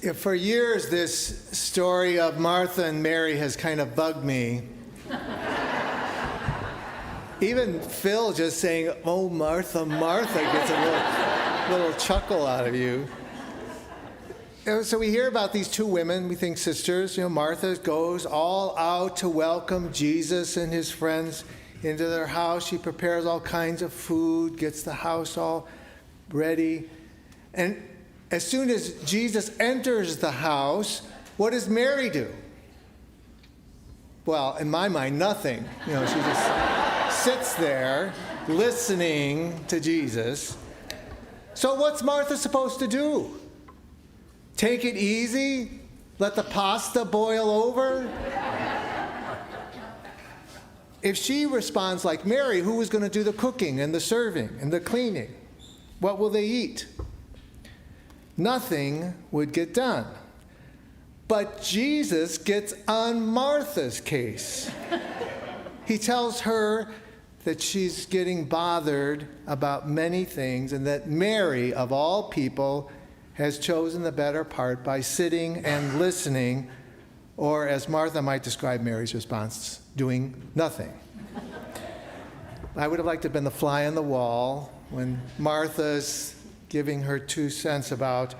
Yeah, for years, this story of Martha and Mary has kind of bugged me. Even Phil just saying, "Oh, Martha, Martha," gets a little chuckle out of you. So we hear about these two women, we think sisters. Martha goes all out to welcome Jesus and his friends into their house. She prepares all kinds of food, gets the house all ready. And as soon as Jesus enters the house, what does Mary do? Well, in my mind, nothing. She just sits there listening to Jesus. So what's Martha supposed to do? Take it easy? Let the pasta boil over? If she responds like Mary, who is going to do the cooking and the serving and the cleaning? What will they eat? Nothing would get done. But Jesus gets on Martha's case. He tells her that she's getting bothered about many things and that Mary, of all people, has chosen the better part by sitting and listening, or as Martha might describe Mary's response, doing nothing. I would have liked to have been the fly on the wall when Martha's giving her 2 cents about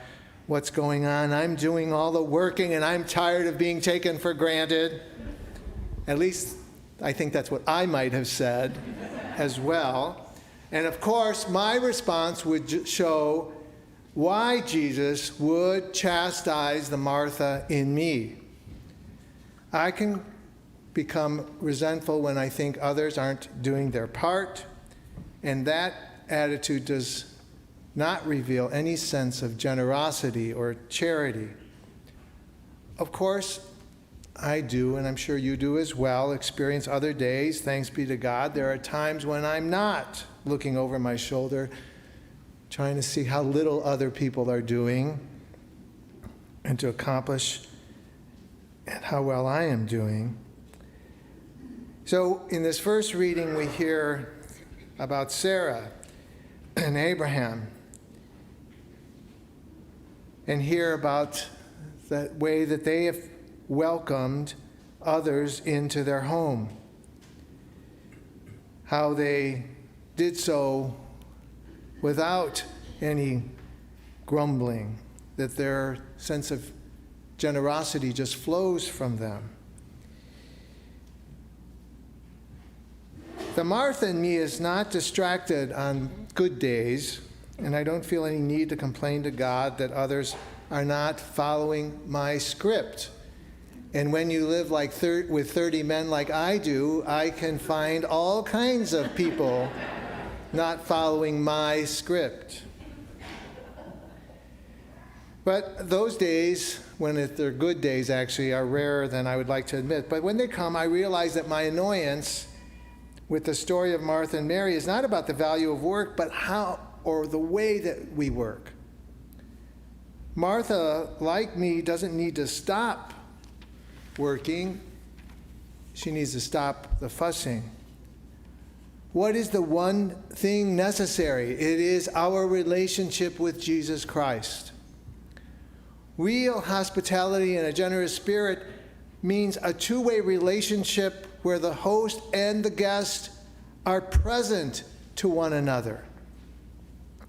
what's going on. I'm doing all the working and I'm tired of being taken for granted. At least I think that's what I might have said as well. And of course, my response would show why Jesus would chastise the Martha in me. I can become resentful when I think others aren't doing their part, and that attitude does not reveal any sense of generosity or charity. Of course, I do, and I'm sure you do as well, experience other days, thanks be to God. There are times when I'm not looking over my shoulder, trying to see how little other people are doing and to accomplish and how well I am doing. So in this first reading, we hear about Sarah and Abraham, and hear about the way that they have welcomed others into their home, how they did so without any grumbling, that their sense of generosity just flows from them. The Martha in me is not distracted on good days, and I don't feel any need to complain to God that others are not following my script. And when you live with 30 men like I do, I can find all kinds of people not following my script. But those days, when they're good days actually, are rarer than I would like to admit. But when they come, I realize that my annoyance with the story of Martha and Mary is not about the value of work, but how or the way that we work. Martha, like me, doesn't need to stop working. She needs to stop the fussing. What is the one thing necessary? It is our relationship with Jesus Christ. Real hospitality and a generous spirit means a two-way relationship where the host and the guest are present to one another.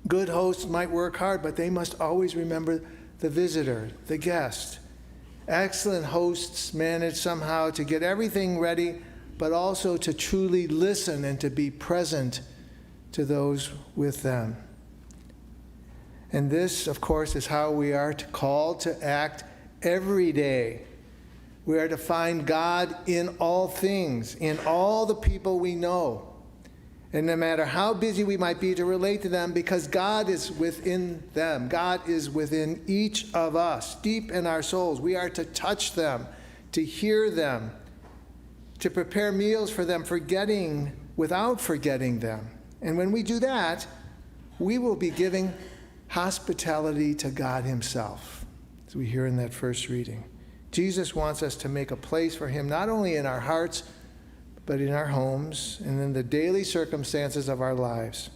Good hosts might work hard, but they must always remember the visitor, the guest. Excellent hosts manage somehow to get everything ready, but also to truly listen and to be present to those with them. And this, of course, is how we are called to act every day. We are to find God in all things, in all the people we know. And no matter how busy we might be to relate to them, because God is within them. God is within each of us, deep in our souls. We are to touch them, to hear them, to prepare meals for them, without forgetting them. And when we do that, we will be giving hospitality to God himself, as we hear in that first reading. Jesus wants us to make a place for him, not only in our hearts, but in our homes and in the daily circumstances of our lives.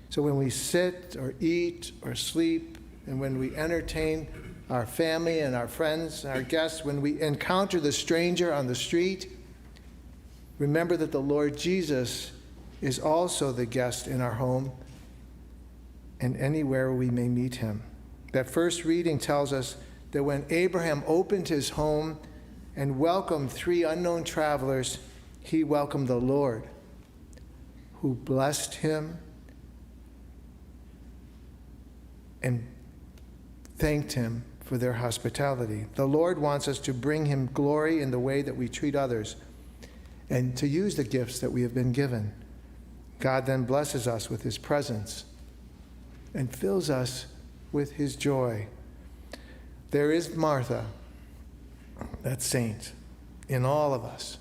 So when we sit or eat or sleep, and when we entertain our family and our friends, our guests, when we encounter the stranger on the street, remember that the Lord Jesus is also the guest in our home and anywhere we may meet him. That first reading tells us that when Abraham opened his home and welcomed 3 unknown travelers, he welcomed the Lord, who blessed him and thanked him for their hospitality. The Lord wants us to bring him glory in the way that we treat others and to use the gifts that we have been given. God then blesses us with his presence and fills us with his joy. There is Martha, that saint, in all of us,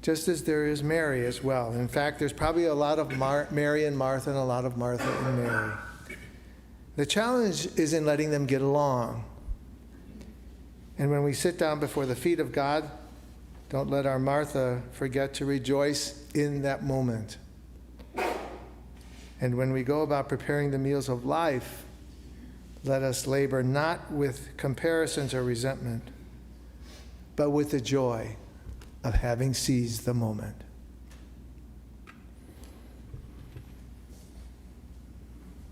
just as there is Mary as well. In fact, there's probably a lot of Mary and Martha and a lot of Martha and Mary. The challenge is in letting them get along. And when we sit down before the feet of God, don't let our Martha forget to rejoice in that moment. And when we go about preparing the meals of life, let us labor not with comparisons or resentment, but with the joy of having seized the moment.